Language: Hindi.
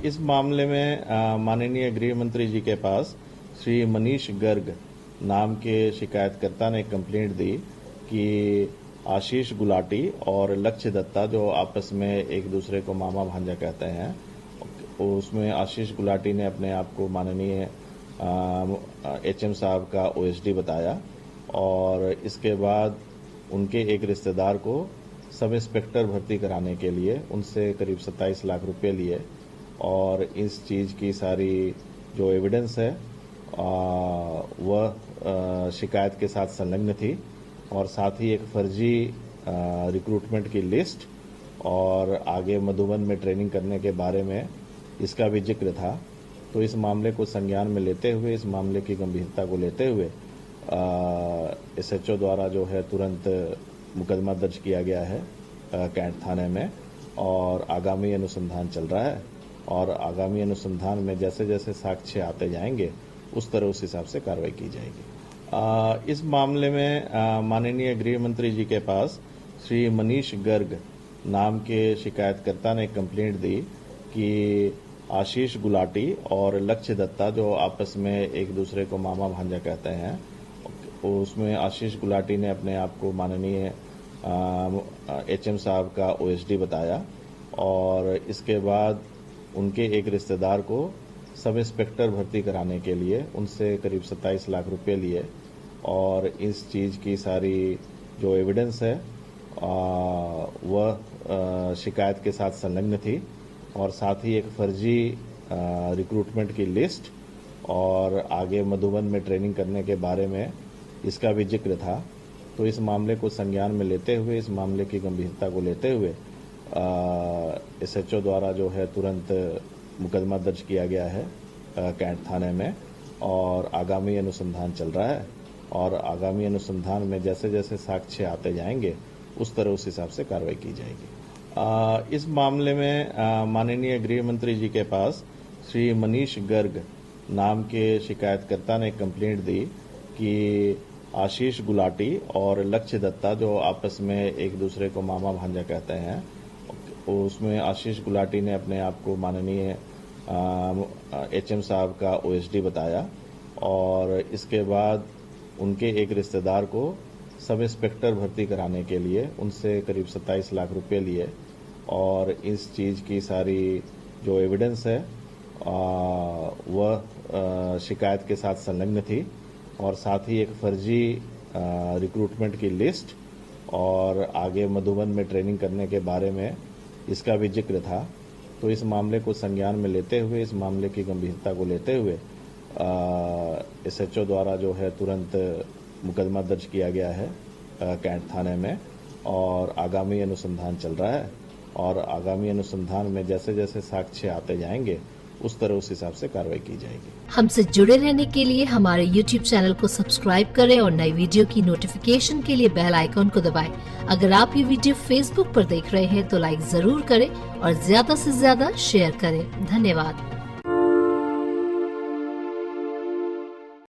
इस मामले में माननीय गृह मंत्री जी के पास श्री मनीष गर्ग नाम के शिकायतकर्ता ने कंप्लेंट दी कि आशीष गुलाटी और लक्ष्य दत्ता जो आपस में एक दूसरे को मामा भांजा कहते हैं, उसमें आशीष गुलाटी ने अपने आप को माननीय एचएम साहब का ओएसडी बताया और इसके बाद उनके एक रिश्तेदार को सब इंस्पेक्टर भर्ती कराने के लिए उनसे करीब 27 लाख रुपए लिए और इस चीज़ की सारी जो एविडेंस है वह शिकायत के साथ संलग्न थी और साथ ही एक फर्जी रिक्रूटमेंट की लिस्ट और आगे मधुबन में ट्रेनिंग करने के बारे में इसका भी जिक्र था। तो इस मामले को संज्ञान में लेते हुए, इस मामले की गंभीरता को लेते हुए एसएचओ द्वारा जो है तुरंत मुकदमा दर्ज किया गया है कैंट थाने में और आगामी अनुसंधान चल रहा है और आगामी अनुसंधान में जैसे जैसे साक्ष्य आते जाएंगे उस तरह उस हिसाब से कार्रवाई की जाएगी। इस मामले में माननीय गृह मंत्री जी के पास श्री मनीष गर्ग नाम के शिकायतकर्ता ने कंप्लेंट दी कि आशीष गुलाटी और लक्ष्य दत्ता जो आपस में एक दूसरे को मामा भांजा कहते हैं, उसमें आशीष गुलाटी ने अपने आप को माननीय एचएम साहब का ओएसडी बताया और इसके बाद उनके एक रिश्तेदार को सब इंस्पेक्टर भर्ती कराने के लिए उनसे करीब 27 लाख रुपए लिए और इस चीज़ की सारी जो एविडेंस है वह शिकायत के साथ संलग्न थी और साथ ही एक फर्जी रिक्रूटमेंट की लिस्ट और आगे मधुबन में ट्रेनिंग करने के बारे में इसका भी जिक्र था। तो इस मामले को संज्ञान में लेते हुए, इस मामले की गंभीरता को लेते हुए एसएचओ द्वारा जो है तुरंत मुकदमा दर्ज किया गया है कैंट थाने में और आगामी अनुसंधान चल रहा है और आगामी अनुसंधान में जैसे जैसे साक्ष्य आते जाएंगे उस तरह उस हिसाब से कार्रवाई की जाएगी। इस मामले में माननीय गृह मंत्री जी के पास श्री मनीष गर्ग नाम के शिकायतकर्ता ने कंप्लेंट दी कि आशीष गुलाटी और लक्ष्य दत्ता जो आपस में एक दूसरे को मामा भांजा कहते हैं, उसमें आशीष गुलाटी ने अपने आप को माननीय एचएम साहब का ओएसडी बताया और इसके बाद उनके एक रिश्तेदार को सब इंस्पेक्टर भर्ती कराने के लिए उनसे करीब 27 लाख रुपए लिए और इस चीज़ की सारी जो एविडेंस है वह शिकायत के साथ संलग्न थी और साथ ही एक फर्जी रिक्रूटमेंट की लिस्ट और आगे मधुबन में ट्रेनिंग करने के बारे में इसका भी जिक्र था। तो इस मामले को संज्ञान में लेते हुए, इस मामले की गंभीरता को लेते हुए एसएचओ द्वारा जो है तुरंत मुकदमा दर्ज किया गया है कैंट थाने में और आगामी अनुसंधान चल रहा है और आगामी अनुसंधान में जैसे जैसे साक्ष्य आते जाएंगे उस तरह उस हिसाब से कार्रवाई की जाएगी। हमसे जुड़े रहने के लिए हमारे YouTube चैनल को सब्सक्राइब करें और नई वीडियो की नोटिफिकेशन के लिए बेल आइकॉन को दबाएं। अगर आप ये वीडियो Facebook पर देख रहे हैं तो लाइक जरूर करें और ज्यादा से ज्यादा शेयर करें। धन्यवाद।